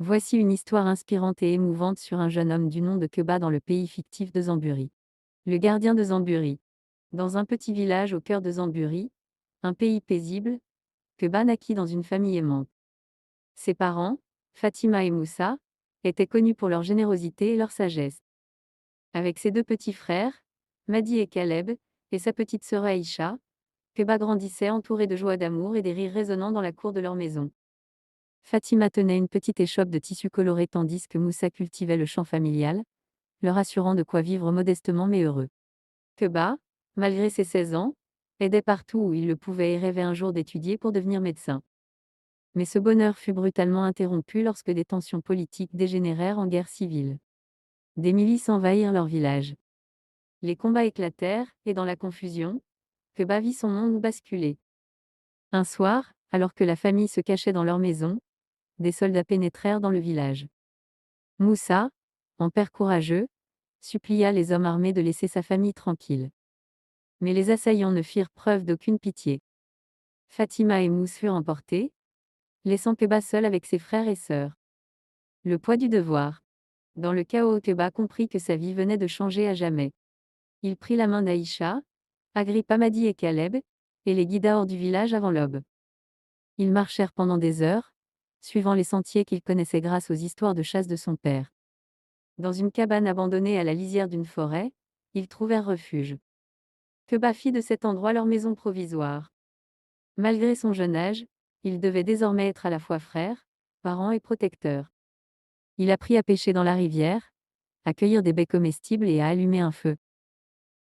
Voici une histoire inspirante et émouvante sur un jeune homme du nom de Keba dans le pays fictif de Zamburi. Le gardien de Zamburi. Dans un petit village au cœur de Zamburi, un pays paisible, Keba naquit dans une famille aimante. Ses parents, Fatima et Moussa, étaient connus pour leur générosité et leur sagesse. Avec ses deux petits frères, Madi et Caleb, et sa petite sœur Aïcha, Keba grandissait entouré de joie d'amour et des rires résonnants dans la cour de leur maison. Fatima tenait une petite échoppe de tissu coloré tandis que Moussa cultivait le champ familial, leur assurant de quoi vivre modestement mais heureux. Keba, malgré ses 16 ans, aidait partout où il le pouvait et rêvait un jour d'étudier pour devenir médecin. Mais ce bonheur fut brutalement interrompu lorsque des tensions politiques dégénérèrent en guerre civile. Des milices envahirent leur village. Les combats éclatèrent, et dans la confusion, Keba vit son monde basculer. Un soir, alors que la famille se cachait dans leur maison, des soldats pénétrèrent dans le village. Moussa, en père courageux, supplia les hommes armés de laisser sa famille tranquille. Mais les assaillants ne firent preuve d'aucune pitié. Fatima et Mousse furent emportés, laissant Keba seul avec ses frères et sœurs. Le poids du devoir. Dans le chaos, Keba comprit que sa vie venait de changer à jamais. Il prit la main d'Aïcha, agrippa Madi et Caleb, et les guida hors du village avant l'aube. Ils marchèrent pendant des heures, suivant les sentiers qu'ils connaissaient grâce aux histoires de chasse de son père. Dans une cabane abandonnée à la lisière d'une forêt, ils trouvèrent refuge. Keba fit de cet endroit leur maison provisoire. Malgré son jeune âge, il devait désormais être à la fois frère, parent et protecteur. Il apprit à pêcher dans la rivière, à cueillir des baies comestibles et à allumer un feu.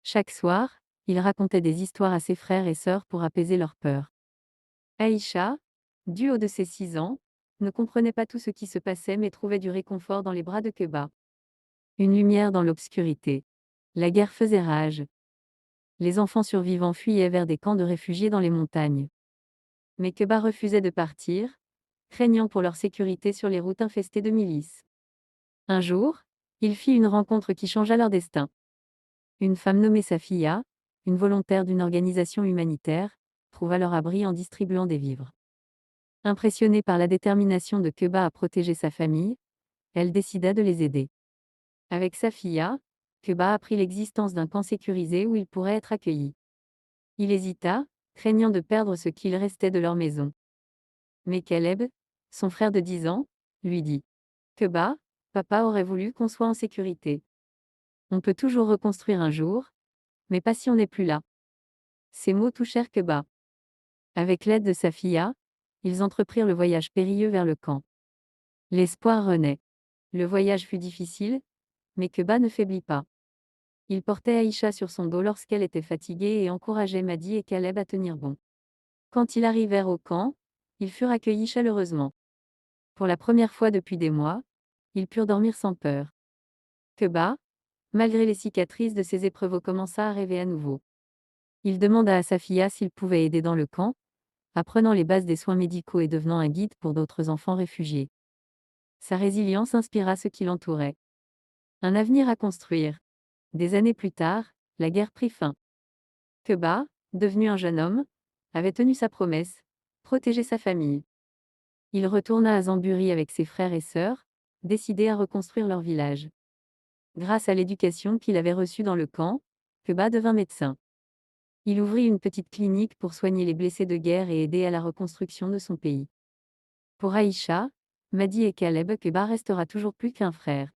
Chaque soir, il racontait des histoires à ses frères et sœurs pour apaiser leur peur. Aïcha, du haut de ses 6 ans, ne comprenait pas tout ce qui se passait mais trouvait du réconfort dans les bras de Keba. Une lumière dans l'obscurité. La guerre faisait rage. Les enfants survivants fuyaient vers des camps de réfugiés dans les montagnes. Mais Keba refusait de partir, craignant pour leur sécurité sur les routes infestées de milices. Un jour, il fit une rencontre qui changea leur destin. Une femme nommée Safia, une volontaire d'une organisation humanitaire, trouva leur abri en distribuant des vivres. Impressionnée par la détermination de Keba à protéger sa famille, elle décida de les aider. Avec Safia, Keba apprit l'existence d'un camp sécurisé où il pourrait être accueilli. Il hésita, craignant de perdre ce qu'il restait de leur maison. Mais Caleb, son frère de 10 ans, lui dit: Keba, papa aurait voulu qu'on soit en sécurité. On peut toujours reconstruire un jour, mais pas si on n'est plus là. Ces mots touchèrent Keba. Avec l'aide de Safia, ils entreprirent le voyage périlleux vers le camp. L'espoir renaît. Le voyage fut difficile, mais Keba ne faiblit pas. Il portait Aïcha sur son dos lorsqu'elle était fatiguée et encourageait Madi et Caleb à tenir bon. Quand ils arrivèrent au camp, ils furent accueillis chaleureusement. Pour la première fois depuis des mois, ils purent dormir sans peur. Keba, malgré les cicatrices de ses épreuves, commença à rêver à nouveau. Il demanda à Safia s'il pouvait aider dans le camp, apprenant les bases des soins médicaux et devenant un guide pour d'autres enfants réfugiés. Sa résilience inspira ceux qui l'entouraient. Un avenir à construire. Des années plus tard, la guerre prit fin. Keba, devenu un jeune homme, avait tenu sa promesse, protéger sa famille. Il retourna à Zamburi avec ses frères et sœurs, décidés à reconstruire leur village. Grâce à l'éducation qu'il avait reçue dans le camp, Keba devint médecin. Il ouvrit une petite clinique pour soigner les blessés de guerre et aider à la reconstruction de son pays. Pour Aïcha, Madi et Caleb, Keba restera toujours plus qu'un frère.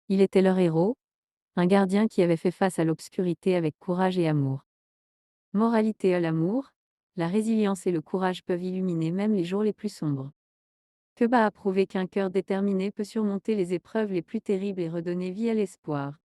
Il était leur héros, un gardien qui avait fait face à l'obscurité avec courage et amour. Moralité à l'amour, la résilience et le courage peuvent illuminer même les jours les plus sombres. Keba a prouvé qu'un cœur déterminé peut surmonter les épreuves les plus terribles et redonner vie à l'espoir.